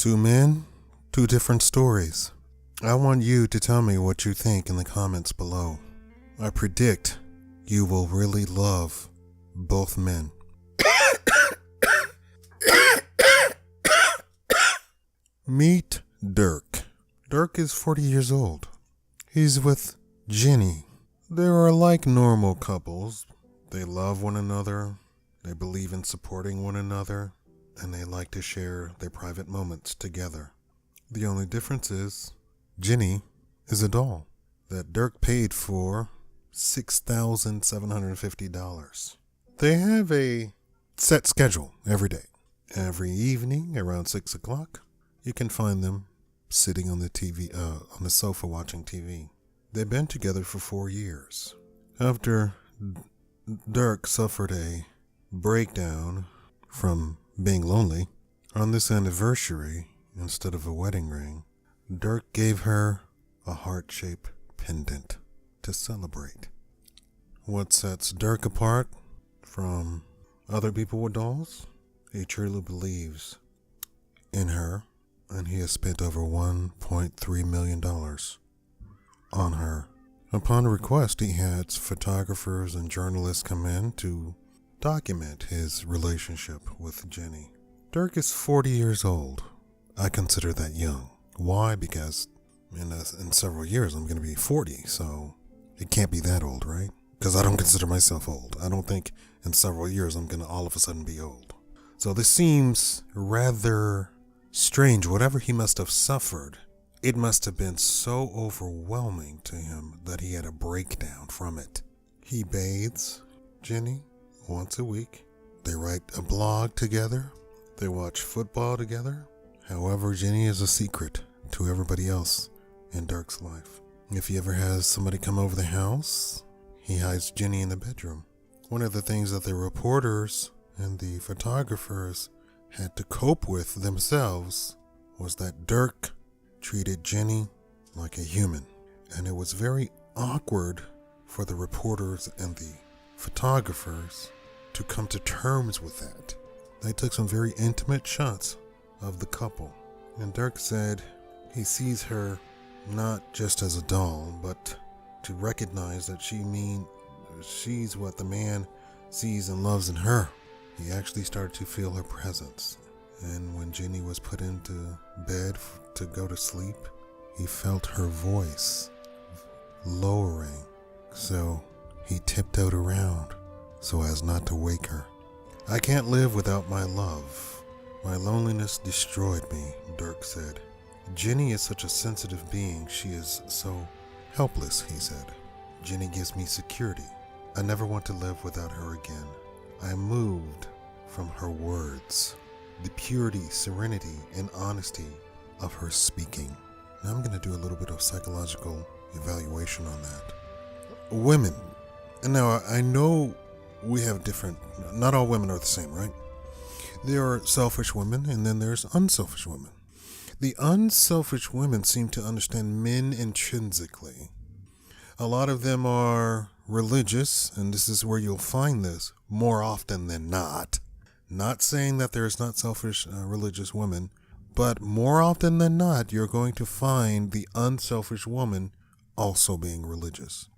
Two men, two different stories. I want you to tell me what you think in the comments below. I predict you will really love both men. Meet Dirk. Dirk is 40 years old. He's with Jenny. They are like normal couples. They love one another. They believe in supporting one another. And they like to share their private moments together. The only difference is Jenny is a doll that Dirk paid for $6,750. They have a set schedule every day. Every evening around 6 o'clock, you can find them sitting on the sofa watching TV. They've been together for 4 years. After Dirk suffered a breakdown from being lonely, on this anniversary, instead of a wedding ring, Dirk gave her a heart-shaped pendant to celebrate. What sets Dirk apart from other people with dolls? He truly believes in her, and he has spent over $1.3 million on her. Upon request, he had photographers and journalists come in to document his relationship with Jenny. Dirk is 40 years old. I consider that young. Why? Because in several years I'm going to be 40, so it can't be that old, right? Because I don't consider myself old. I don't think in several years I'm going to all of a sudden be old. So this seems rather strange. Whatever he must have suffered, it must have been so overwhelming to him that he had a breakdown from it. He bathes Jenny once a week. They write a blog together. They watch football together. However, Jenny is a secret to everybody else in Dirk's life. If he ever has somebody come over the house, he hides Jenny in the bedroom. One of the things that the reporters and the photographers had to cope with themselves was that Dirk treated Jenny like a human. And it was very awkward for the reporters and the photographers to come to terms with that. They took some very intimate shots of the couple. And Dirk said he sees her not just as a doll, but to recognize that she's what the man sees and loves in her. He actually started to feel her presence. And when Jenny was put into bed to go to sleep, he felt her voice lowering. So he tiptoed around so as not to wake her. I can't live without my love. My loneliness destroyed me, Dirk said. Jenny is such a sensitive being. She is so helpless, he said. Jenny gives me security. I never want to live without her again. I am moved from her words, the purity, serenity, and honesty of her speaking. Now I'm going to do a little bit of psychological evaluation on that. Women. And now I know we have not all women are the same, right? There are selfish women and then there's unselfish women. The unselfish women seem to understand men intrinsically. A lot of them are religious, and this is where you'll find this more often than not. Not saying that there's not selfish religious women, but more often than not, you're going to find the unselfish woman also being religious.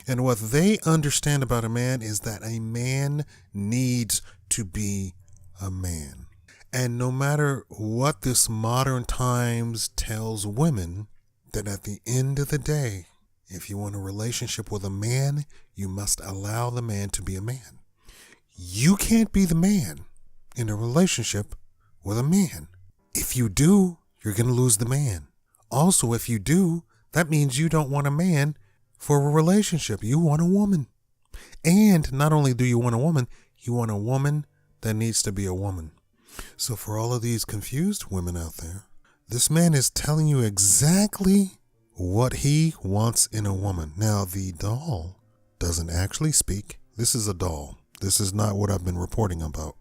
And what they understand about a man is that a man needs to be a man. And no matter what this modern times tells women, that at the end of the day, if you want a relationship with a man, you must allow the man to be a man. You can't be the man in a relationship with a man. If you do, you're going to lose the man. Also, if you do, that means you don't want a man for a relationship. You want a woman. And not only do you want a woman, you want a woman that needs to be a woman. So for all of these confused women out there, this man is telling you exactly what he wants in a woman. Now, the doll doesn't actually speak. This is a doll. This is not what I've been reporting about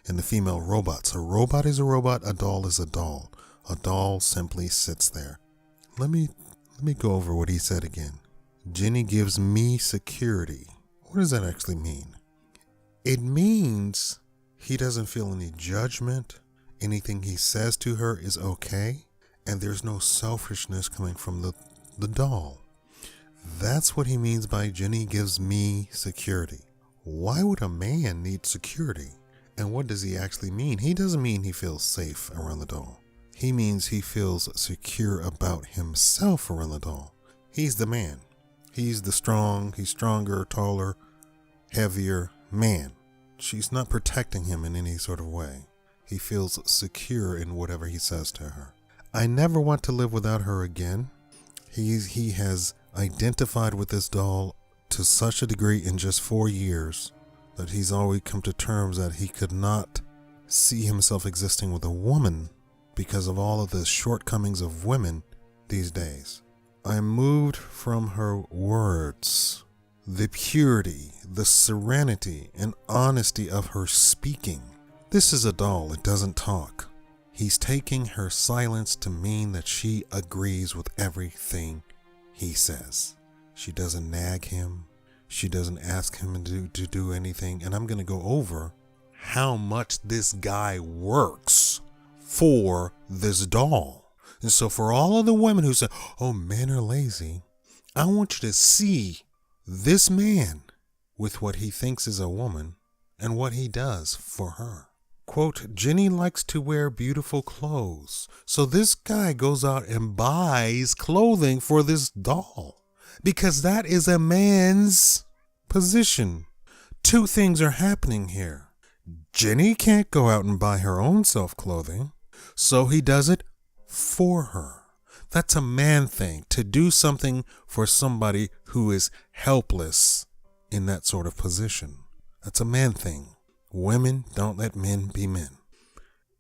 in the female robots. A robot is a robot. A doll is a doll. A doll simply sits there. Let me go over what he said again. Jenny gives me security. What does that actually mean? It means he doesn't feel any judgment. Anything he says to her is okay. And there's no selfishness coming from the doll. That's what he means by Jenny gives me security. Why would a man need security? And what does he actually mean? He doesn't mean he feels safe around the doll. He means he feels secure about himself around the doll. He's the man. He's stronger, taller, heavier man. She's not protecting him in any sort of way. He feels secure in whatever he says to her. I never want to live without her again. He has identified with this doll to such a degree in just 4 years that he's always come to terms that he could not see himself existing with a woman because of all of the shortcomings of women these days. I'm moved from her words, the purity, the serenity, and honesty of her speaking. This is a doll, it doesn't talk. He's taking her silence to mean that she agrees with everything he says. She doesn't nag him. She doesn't ask him to do anything. And I'm going to go over how much this guy works for this doll. And so for all of the women who say, oh, men are lazy, I want you to see this man with what he thinks is a woman and what he does for her. Quote, Jenny likes to wear beautiful clothes. So this guy goes out and buys clothing for this doll because that is a man's position. Two things are happening here. Jenny can't go out and buy her own self-clothing, so he does it for her. That's a man thing, to do something for somebody who is helpless in that sort of position. That's a man thing. Women don't let men be men.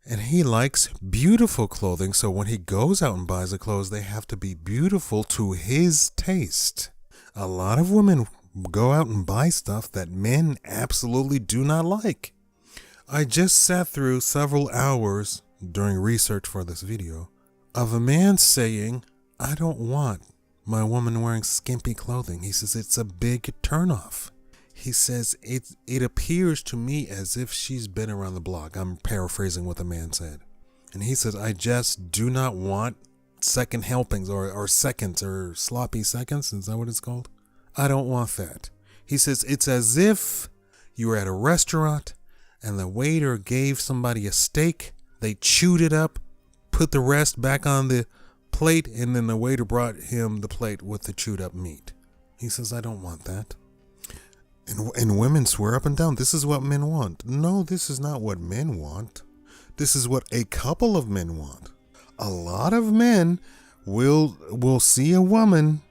And he likes beautiful clothing, so when he goes out and buys the clothes, they have to be beautiful to his taste. A lot of women go out and buy stuff that men absolutely do not like. I just sat through several hours during research for this video of a man saying, I don't want my woman wearing skimpy clothing. He says it's a big turnoff. He says, it appears to me as if she's been around the block. I'm paraphrasing what the man said. And he says, I just do not want second helpings or seconds or sloppy seconds. Is that what it's called? I don't want that. He says, it's as if you were at a restaurant and the waiter gave somebody a steak. They chewed it up, put the rest back on the plate, and then the waiter brought him the plate with the chewed up meat. He says, I don't want that. And women swear up and down, this is what men want. No, this is not what men want. This is what a couple of men want. A lot of men will see a woman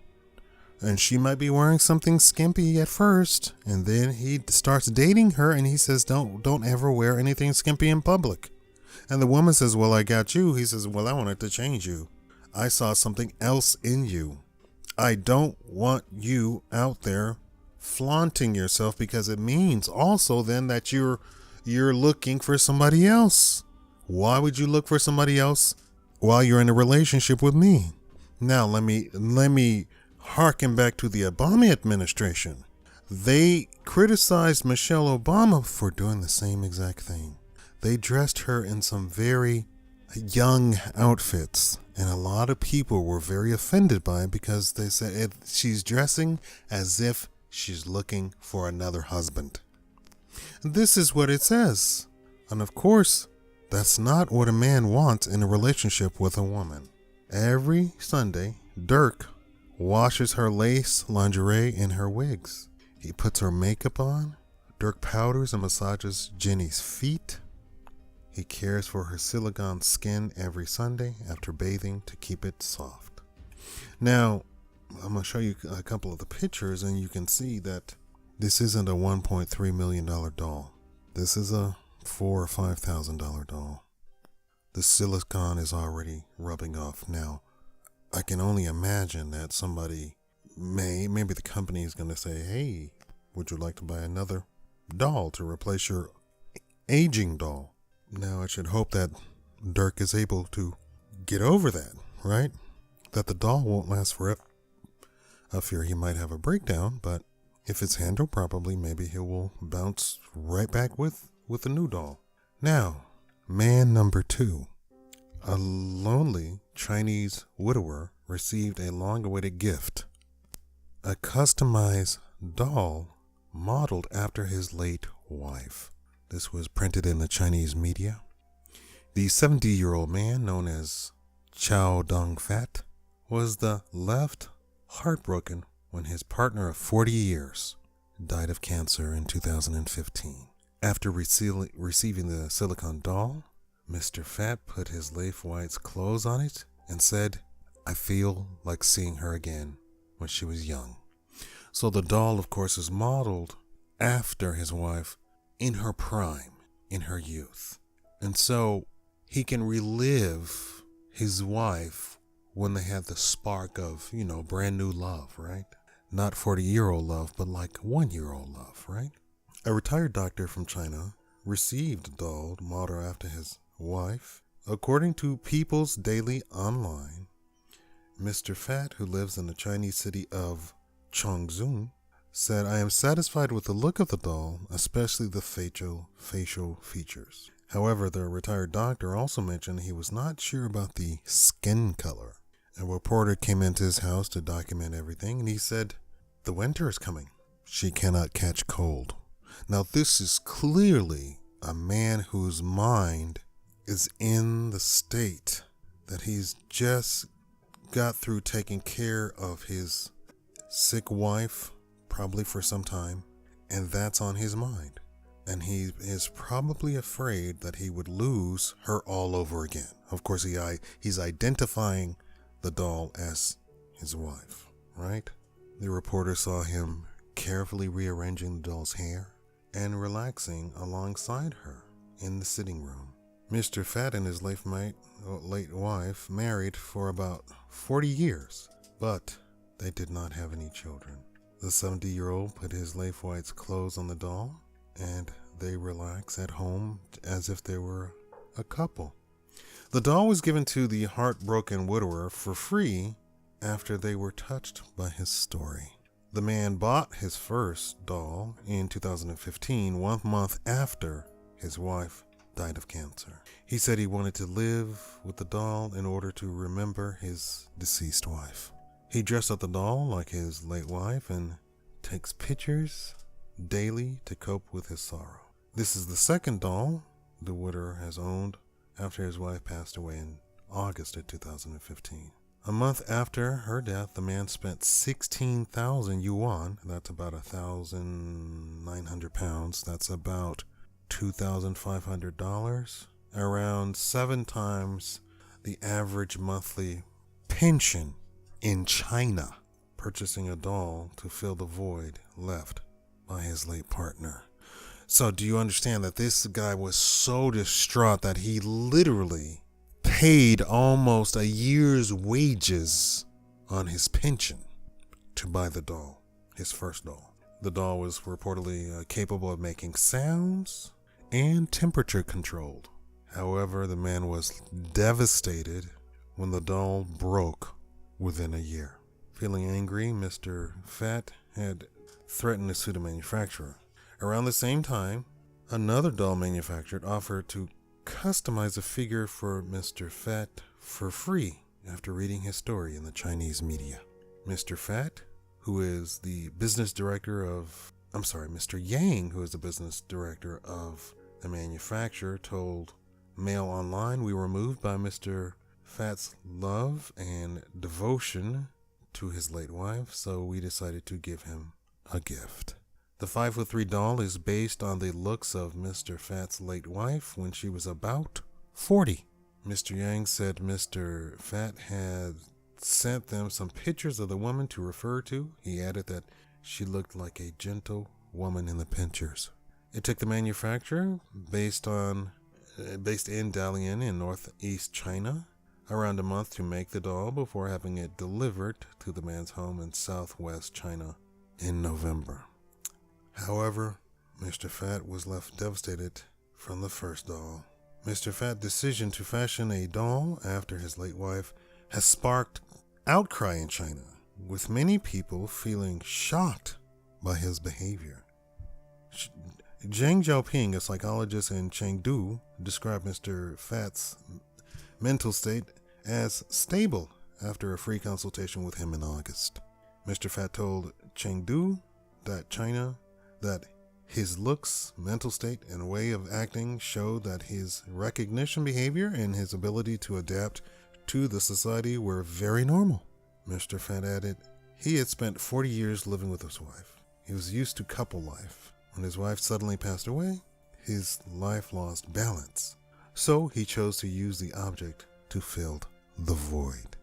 and she might be wearing something skimpy at first, and then he starts dating her and he says, don't ever wear anything skimpy in public. And the woman says, well, I got you. He says, well, I wanted to change you. I saw something else in you. I don't want you out there flaunting yourself, because it means also then that you're looking for somebody else. Why would you look for somebody else while you're in a relationship with me? Now let me harken back to the Obama administration. They criticized Michelle Obama for doing the same exact thing. They dressed her in some very young outfits, and a lot of people were very offended by it because they said she's dressing as if she's looking for another husband. This is what it says. And of course, that's not what a man wants in a relationship with a woman. Every Sunday, Dirk washes her lace, lingerie, and her wigs. He puts her makeup on. Dirk powders and massages Jenny's feet. He cares for her silicone skin every Sunday after bathing to keep it soft. Now, I'm going to show you a couple of the pictures, and you can see that this isn't a $1.3 million doll. This is a $4,000 or $5,000 doll. The silicone is already rubbing off. Now, I can only imagine that somebody maybe the company is going to say, hey, would you like to buy another doll to replace your aging doll? Now, I should hope that Dirk is able to get over that, right? That the doll won't last forever. I fear he might have a breakdown, but if it's handled properly, maybe he will bounce right back with a new doll. Now, Man number 2. A lonely Chinese widower received a long-awaited gift. A customized doll modeled after his late wife. This was printed in the Chinese media. The 70-year-old man, known as Chow Dong-fat, was left heartbroken when his partner of 40 years died of cancer in 2015. After receiving the silicone doll, Mr. Fat put his late wife's clothes on it and said, "I feel like seeing her again when she was young." So the doll, of course, is modeled after his wife in her prime, in her youth. And so he can relive his wife when they had the spark of, brand new love, right? Not 40-year-old love, but like 1-year-old love, right? A retired doctor from China received a doll modeled after his wife. According to People's Daily Online, Mr. Fat, who lives in the Chinese city of Chongqing, said, "I am satisfied with the look of the doll, especially the facial features." However, the retired doctor also mentioned he was not sure about the skin color. A reporter came into his house to document everything, and he said, "The winter is coming. She cannot catch cold." Now, this is clearly a man whose mind is in the state that he's just got through taking care of his sick wife, probably for some time, and that's on his mind. And he is probably afraid that he would lose her all over again. Of course, he's identifying the doll as his wife, right? The reporter saw him carefully rearranging the doll's hair and relaxing alongside her in the sitting room. Mr. Fat and his late wife married for about 40 years, but they did not have any children. The 70-year-old put his late wife's clothes on the doll, and they relax at home as if they were a couple. The doll was given to the heartbroken widower for free after they were touched by his story. The man bought his first doll in 2015, 1 month after his wife died of cancer. He said he wanted to live with the doll in order to remember his deceased wife. He dressed up the doll like his late wife and takes pictures daily to cope with his sorrow. This is the second doll the widower has owned after his wife passed away in August of 2015. A month after her death, the man spent 16,000 yuan, that's about 1,900 pounds, that's about $2,500, around 7 times the average monthly pension in China, purchasing a doll to fill the void left by his late partner. So do you understand that this guy was so distraught that he literally paid almost a year's wages on his pension to buy the doll, his first doll. The doll was reportedly capable of making sounds and temperature controlled. However, the man was devastated when the doll broke within a year. Feeling angry, Mr. Fat had threatened to sue the manufacturer. Around the same time, another doll manufacturer offered to customize a figure for Mr. Fat for free after reading his story in the Chinese media. Mr. Fat, who is the business director of, Mr. Yang, who is the business director of the manufacturer, told Mail Online, "We were moved by Mr. Fat's love and devotion to his late wife, so we decided to give him a gift." The 5'3" doll is based on the looks of Mr. Fat's late wife when she was about 40. Mr. Yang said Mr. Fat had sent them some pictures of the woman to refer to. He added that she looked like a gentle woman in the pictures. It took the manufacturer, based in Dalian in northeast China, around a month to make the doll before having it delivered to the man's home in southwest China in November. However, Mr. Fat was left devastated from the first doll. Mr. Fat's decision to fashion a doll after his late wife has sparked outcry in China, with many people feeling shocked by his behavior. Zhang Xiaoping, a psychologist in Chengdu, described Mr. Fat's mental state as stable after a free consultation with him in August. Mr. Fat told Chengdu that China that his looks, mental state, and way of acting showed that his recognition behavior and his ability to adapt to the society were very normal. Mr. Fat added he had spent 40 years living with his wife. He was used to couple life. When his wife suddenly passed away, his life lost balance. So he chose to use the object to fill the void.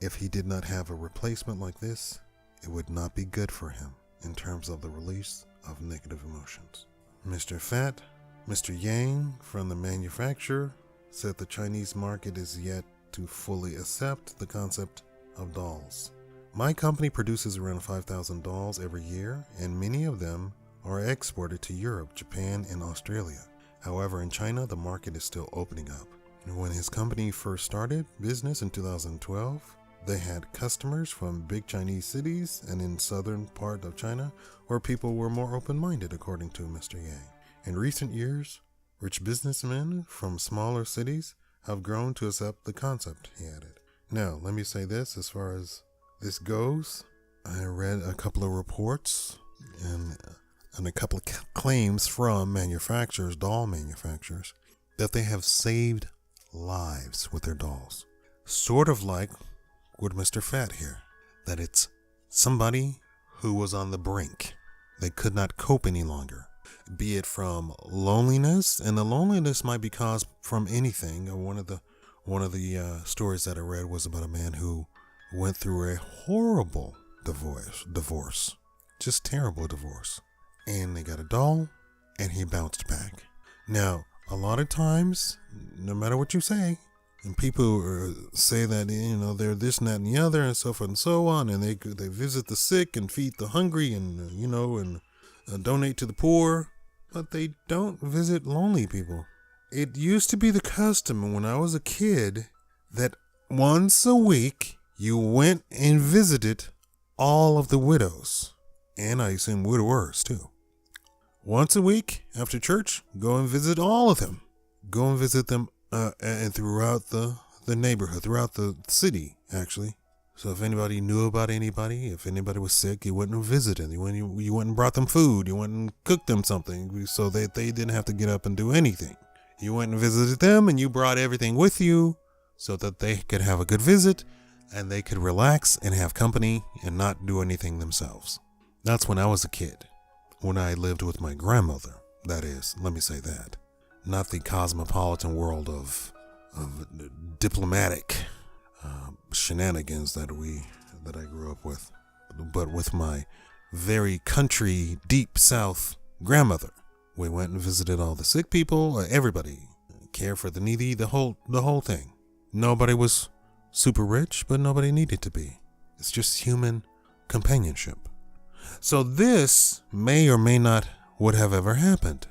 If he did not have a replacement like this, it would not be good for him in terms of the release of negative emotions. Mr. Fat, Mr. Yang from the manufacturer, said the Chinese market is yet to fully accept the concept of dolls. My company produces around 5,000 dolls every year, and many of them are exported to Europe, Japan, and Australia. However, in China, the market is still opening up. When his company first started business in 2012, they had customers from big Chinese cities and in southern part of China, where people were more open-minded, according to Mr. Yang. In recent years, rich businessmen from smaller cities have grown to accept the concept, he added. Now, let me say this as far as this goes. I read a couple of reports and a couple of claims from manufacturers, doll manufacturers, that they have saved lives with their dolls. Sort of like with Mr. Fat here, that it's somebody who was on the brink. They could not cope any longer, be it from loneliness, and the loneliness might be caused from anything. One of the stories that I read was about a man who went through a horrible divorce, just terrible divorce, and they got a doll, and he bounced back. Now, a lot of times, no matter what you say, and people say that, they're this and that and the other and so forth and so on, and they visit the sick and feed the hungry and, donate to the poor, but they don't visit lonely people. It used to be the custom when I was a kid that once a week you went and visited all of the widows, and I assume widowers too. Once a week after church, go and visit all of them. Go and visit them and throughout the neighborhood, throughout the city, actually. So if anybody knew about anybody, if anybody was sick, you went and visited. You went and brought them food. You went and cooked them something so that they didn't have to get up and do anything. You went and visited them, and you brought everything with you so that they could have a good visit and they could relax and have company and not do anything themselves. That's when I was a kid, when I lived with my grandmother. That is, let me say that. Not the cosmopolitan world of diplomatic shenanigans that I grew up with, but with my very country, deep South grandmother. We went and visited all the sick people, everybody, care for the needy, the whole thing. Nobody was super rich, but nobody needed to be. It's just human companionship. So this may or may not would have ever happened,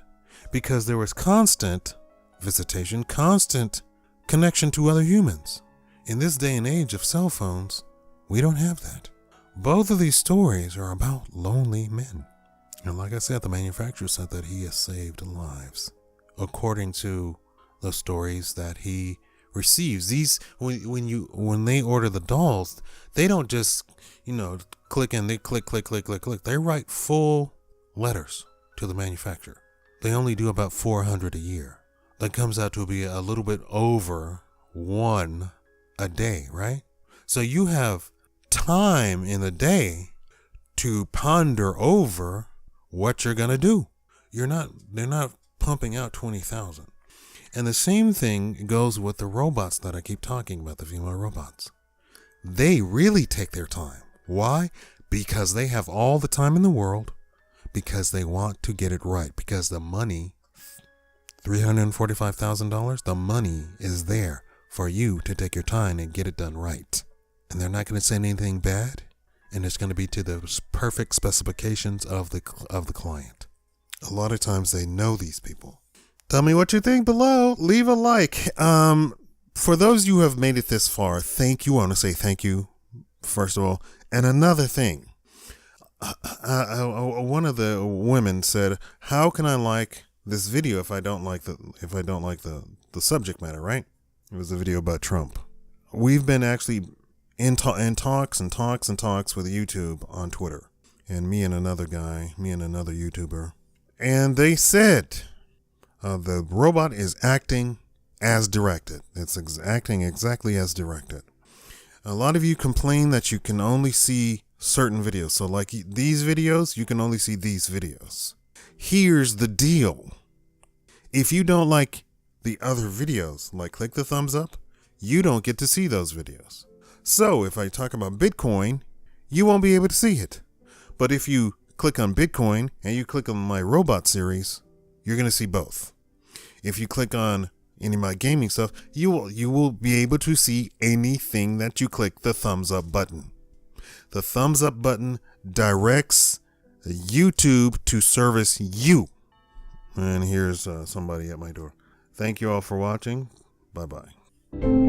because there was constant visitation, constant connection to other humans. In this day and age of cell phones, we don't have that. Both of these stories are about lonely men. And like I said, the manufacturer said that he has saved lives. According to the stories that he receives, these when they order the dolls, they don't just click and they click. They write full letters to the manufacturer. They only do about 400 a year. That comes out to be a little bit over one a day, right? So you have time in the day to ponder over what you're going to do. They're not pumping out 20,000. And the same thing goes with the robots that I keep talking about, the female robots. They really take their time. Why? Because they have all the time in the world, because they want to get it right, because the money, $345,000, the money is there for you to take your time and get it done right. And they're not going to say anything bad, and it's going to be to the perfect specifications of the client. A lot of times they know these people. Tell me what you think below. Leave a like. For those of you who have made it this far, thank you. I want to say thank you, first of all. And another thing, one of the women said, how can I like this video if I don't like the subject matter, right? It was a video about Trump. We've been actually in talks with YouTube on Twitter, and me and another YouTuber, and they said the robot is acting as directed. It's acting exactly as directed. A lot of you complain that you can only see certain videos. So like these videos, you can only see these videos. Here's the deal. If you don't like the other videos, like click the thumbs up, you don't get to see those videos. So if I talk about Bitcoin, you won't be able to see it. But if you click on Bitcoin and you click on my robot series, you're going to see both. If you click on any of my gaming stuff, you will be able to see anything that you click the thumbs up button. The thumbs up button directs YouTube to service you. And here's somebody at my door. Thank you all for watching. Bye-bye.